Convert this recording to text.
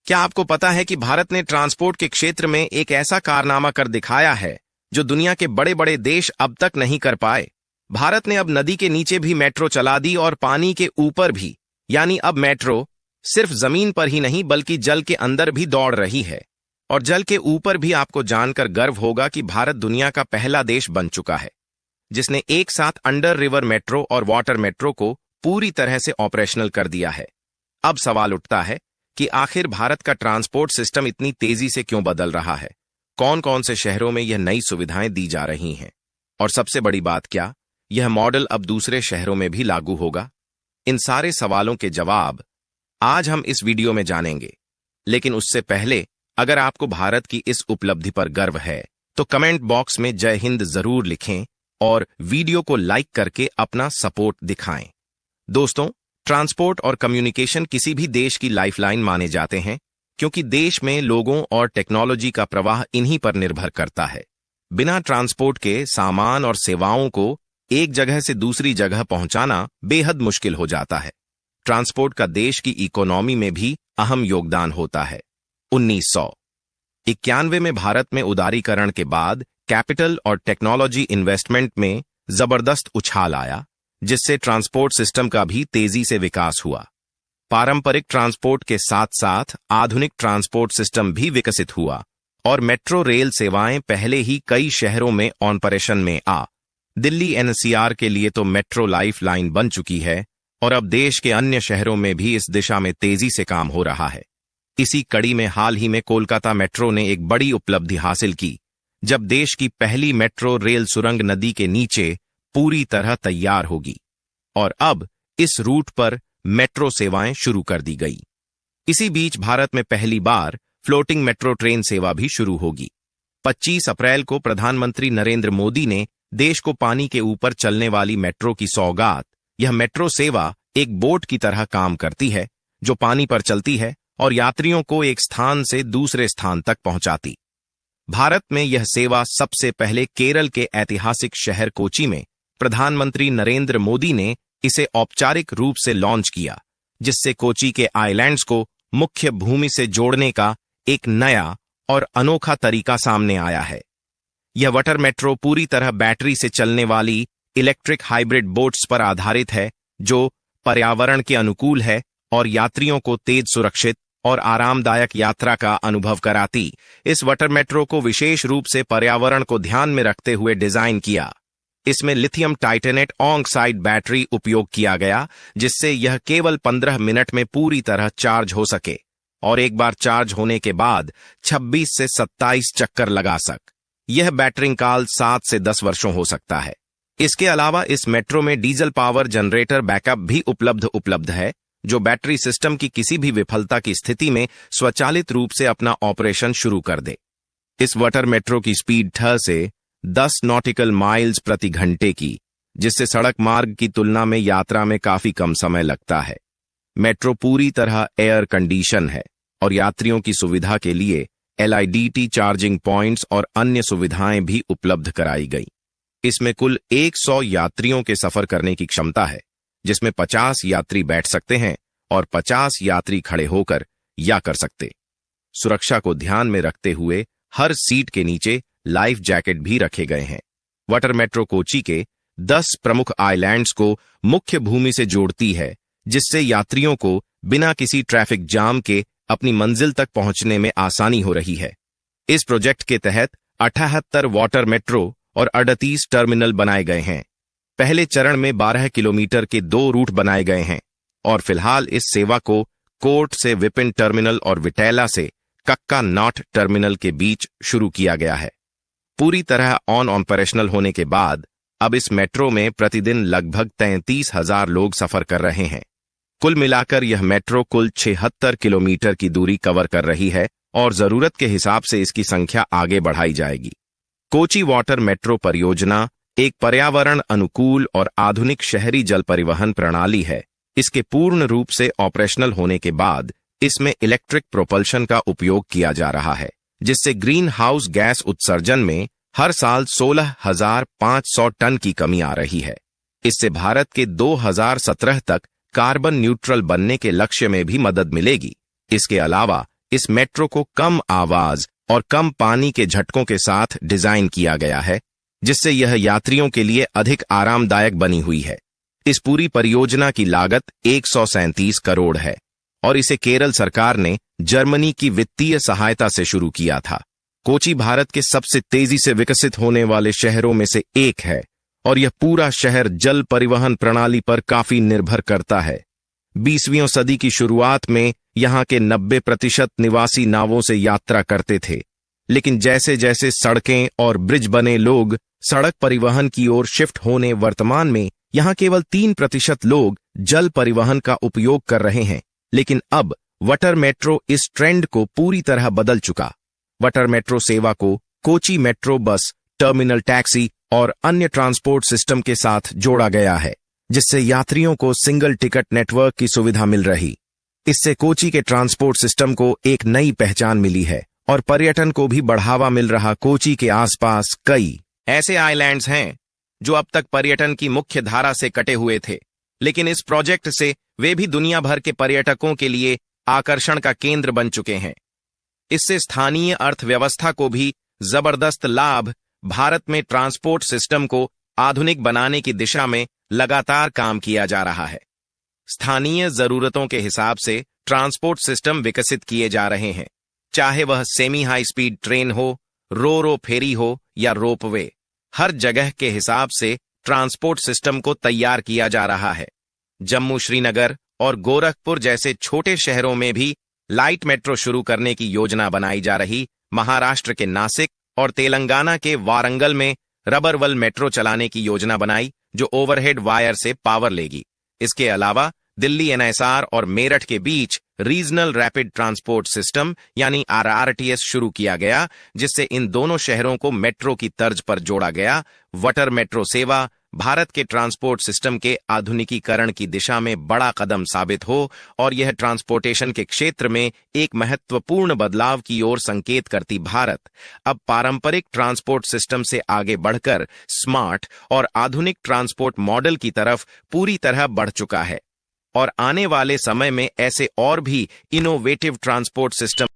क्या आपको पता है कि भारत ने ट्रांसपोर्ट के क्षेत्र में एक ऐसा कारनामा कर दिखाया है जो दुनिया के बड़े बड़े देश अब तक नहीं कर पाए। भारत ने अब नदी के नीचे भी मेट्रो चला दी और पानी के ऊपर भी, यानी अब मेट्रो सिर्फ जमीन पर ही नहीं बल्कि जल के अंदर भी दौड़ रही है। और जल के ऊपर भी आपको जानकर गर्व होगा कि भारत दुनिया का पहला देश बन चुका है जिसने एक साथ अंडर रिवर मेट्रो और वाटर मेट्रो को पूरी तरह से ऑपरेशनल कर दिया है। अब सवाल उठता है कि आखिर भारत का ट्रांसपोर्ट सिस्टम इतनी तेजी से क्यों बदल रहा है, कौन कौन से शहरों में यह नई सुविधाएं दी जा रही हैं, और सबसे बड़ी बात क्या यह मॉडल अब दूसरे शहरों में भी लागू होगा। इन सारे सवालों के जवाब आज हम इस वीडियो में जानेंगे। लेकिन उससे पहले अगर आपको भारत की इस उपलब्धि पर गर्व है तो कमेंट बॉक्स में जय हिंद जरूर लिखें और वीडियो को लाइक करके अपना सपोर्ट दिखाएं। दोस्तों, ट्रांसपोर्ट और कम्युनिकेशन किसी भी देश की लाइफलाइन माने जाते हैं क्योंकि देश में लोगों और टेक्नोलॉजी का प्रवाह इन्हीं पर निर्भर करता है। बिना ट्रांसपोर्ट के सामान और सेवाओं को एक जगह से दूसरी जगह पहुंचाना बेहद मुश्किल हो जाता है। ट्रांसपोर्ट का देश की इकोनॉमी में भी अहम योगदान होता है। 1991 में भारत में उदारीकरण के बाद कैपिटल और टेक्नोलॉजी इन्वेस्टमेंट में जबरदस्त उछाल आया, जिससे ट्रांसपोर्ट सिस्टम का भी तेजी से विकास हुआ। पारंपरिक ट्रांसपोर्ट के साथ साथ आधुनिक ट्रांसपोर्ट सिस्टम भी विकसित हुआ और मेट्रो रेल सेवाएं पहले ही कई शहरों में ऑपरेशन में आ। दिल्ली एनसीआर के लिए तो मेट्रो लाइफ लाइन बन चुकी है और अब देश के अन्य शहरों में भी इस दिशा में तेजी से काम हो रहा है। इसी कड़ी में हाल ही में कोलकाता मेट्रो ने एक बड़ी उपलब्धि हासिल की जब देश की पहली मेट्रो रेल सुरंग नदी के नीचे पूरी तरह तैयार होगी और अब इस रूट पर मेट्रो सेवाएं शुरू कर दी गई। इसी बीच भारत में पहली बार फ्लोटिंग मेट्रो ट्रेन सेवा भी शुरू होगी। 25 अप्रैल को प्रधानमंत्री नरेंद्र मोदी ने देश को पानी के ऊपर चलने वाली मेट्रो की सौगात। यह मेट्रो सेवा एक बोट की तरह काम करती है जो पानी पर चलती है और यात्रियों को एक स्थान से दूसरे स्थान तक पहुंचाती। भारत में यह सेवा सबसे पहले केरल के ऐतिहासिक शहर कोची में प्रधानमंत्री नरेंद्र मोदी ने इसे औपचारिक रूप से लॉन्च किया, जिससे कोची के आइलैंड्स को मुख्य भूमि से जोड़ने का एक नया और अनोखा तरीका सामने आया है। यह वाटर मेट्रो पूरी तरह बैटरी से चलने वाली इलेक्ट्रिक हाइब्रिड बोट्स पर आधारित है जो पर्यावरण के अनुकूल है और यात्रियों को तेज, सुरक्षित और आरामदायक यात्रा का अनुभव कराती। इस वाटर मेट्रो को विशेष रूप से पर्यावरण को ध्यान में रखते हुए डिजाइन किया। इसमें लिथियम टाइटेनेट ऑक्साइड बैटरी उपयोग किया गया, जिससे यह केवल 15 मिनट में पूरी तरह चार्ज हो सके और एक बार चार्ज होने के बाद 26 से 27 चक्कर लगा सक। यह बैटरी काल 7 से 10 वर्षों हो सकता है। इसके अलावा इस मेट्रो में डीजल पावर जनरेटर बैकअप भी उपलब्ध है जो बैटरी सिस्टम की किसी भी विफलता की स्थिति में स्वचालित रूप से अपना ऑपरेशन शुरू कर दे। इस वाटर मेट्रो की स्पीड 6 से 10 नॉटिकल माइल्स प्रति घंटे की, जिससे सड़क मार्ग की तुलना में यात्रा में काफी कम समय लगता है। मेट्रो पूरी तरह एयर कंडीशन है और यात्रियों की सुविधा के लिए LIDT चार्जिंग पॉइंट्स और अन्य सुविधाएं भी उपलब्ध कराई गई। इसमें कुल 100 यात्रियों के सफर करने की क्षमता है, जिसमें 50 यात्री बैठ सकते हैं और 50 यात्री खड़े होकर या कर सकते। सुरक्षा को ध्यान में रखते हुए हर सीट के नीचे लाइफ जैकेट भी रखे गए हैं। वाटर मेट्रो कोची के 10 प्रमुख आइलैंड्स को मुख्य भूमि से जोड़ती है, जिससे यात्रियों को बिना किसी ट्रैफिक जाम के अपनी मंजिल तक पहुंचने में आसानी हो रही है। इस प्रोजेक्ट के तहत 78 वाटर मेट्रो और 38 टर्मिनल बनाए गए हैं। पहले चरण में 12 किलोमीटर के 2 रूट बनाए गए हैं और फिलहाल इस सेवा को कोर्ट से विपिन टर्मिनल और विटैला से कक्का नॉट टर्मिनल के बीच शुरू किया गया है। पूरी तरह ऑपरेशनल होने के बाद अब इस मेट्रो में प्रतिदिन लगभग 33,000 लोग सफर कर रहे हैं। कुल मिलाकर यह मेट्रो कुल 76 किलोमीटर की दूरी कवर कर रही है और जरूरत के हिसाब से इसकी संख्या आगे बढ़ाई जाएगी। कोची वाटर मेट्रो परियोजना एक पर्यावरण अनुकूल और आधुनिक शहरी जल परिवहन प्रणाली है। इसके पूर्ण रूप से ऑपरेशनल होने के बाद इसमें इलेक्ट्रिक प्रोपल्शन का उपयोग किया जा रहा है, जिससे ग्रीन हाउस गैस उत्सर्जन में हर साल 16,500 टन की कमी आ रही है। इससे भारत के 2017 तक कार्बन न्यूट्रल बनने के लक्ष्य में भी मदद मिलेगी। इसके अलावा इस मेट्रो को कम आवाज और कम पानी के झटकों के साथ डिजाइन किया गया है, जिससे यह यात्रियों के लिए अधिक आरामदायक बनी हुई है। इस पूरी परियोजना की लागत 137 करोड़ है और इसे केरल सरकार ने जर्मनी की वित्तीय सहायता से शुरू किया था। कोची भारत के सबसे तेजी से विकसित होने वाले शहरों में से एक है और यह पूरा शहर जल परिवहन प्रणाली पर काफी निर्भर करता है। 20वीं सदी की शुरुआत में यहां के 90% निवासी नावों से यात्रा करते थे, लेकिन जैसे जैसे सड़कें और ब्रिज बने, लोग सड़क परिवहन की ओर शिफ्ट होने वर्तमान में यहां केवल 3% लोग जल परिवहन का उपयोग कर रहे हैं। लेकिन अब वाटर मेट्रो इस ट्रेंड को पूरी तरह बदल चुका। वाटर मेट्रो सेवा को Kochi metro bus, terminal taxi और अन्य ट्रांसपोर्ट सिस्टम के साथ जोड़ा गया है, जिससे यात्रियों को सिंगल टिकट नेटवर्क की सुविधा मिल रही। इससे कोची के ट्रांसपोर्ट सिस्टम को एक नई पहचान मिली है और पर्यटन को भी बढ़ावा मिल रहा। कोची के आसपास कई ऐसे आइलैंड्स हैं जो अब तक पर्यटन की मुख्य धारा से कटे हुए थे, लेकिन इस प्रोजेक्ट से वे भी दुनिया भर के पर्यटकों के लिए आकर्षण का केंद्र बन चुके हैं। इससे स्थानीय अर्थव्यवस्था को भी जबरदस्त लाभ। भारत में ट्रांसपोर्ट सिस्टम को आधुनिक बनाने की दिशा में लगातार काम किया जा रहा है। स्थानीय जरूरतों के हिसाब से ट्रांसपोर्ट सिस्टम विकसित किए जा रहे हैं, चाहे वह सेमी हाई स्पीड ट्रेन हो, रो फेरी हो या रोपवे। हर जगह के हिसाब से ट्रांसपोर्ट सिस्टम को तैयार किया जा रहा है। जम्मू, श्रीनगर और गोरखपुर जैसे छोटे शहरों में भी लाइट मेट्रो शुरू करने की योजना बनाई जा रही। महाराष्ट्र के नासिक और तेलंगाना के वारंगल में रबरवल मेट्रो चलाने की योजना बनाई, जो ओवरहेड वायर से पावर लेगी। इसके अलावा दिल्ली एनएसआर और मेरठ के बीच रीजनल रैपिड ट्रांसपोर्ट सिस्टम यानी आरआरटीएस शुरू किया गया, जिससे इन दोनों शहरों को मेट्रो की तर्ज पर जोड़ा गया। वाटर मेट्रो सेवा भारत के ट्रांसपोर्ट सिस्टम के आधुनिकीकरण की दिशा में बड़ा कदम साबित हो और यह ट्रांसपोर्टेशन के क्षेत्र में एक महत्वपूर्ण बदलाव की ओर संकेत करती। भारत अब पारंपरिक ट्रांसपोर्ट सिस्टम से आगे बढ़कर स्मार्ट और आधुनिक ट्रांसपोर्ट मॉडल की तरफ पूरी तरह बढ़ चुका है और आने वाले समय में ऐसे और भी इनोवेटिव ट्रांसपोर्ट सिस्टम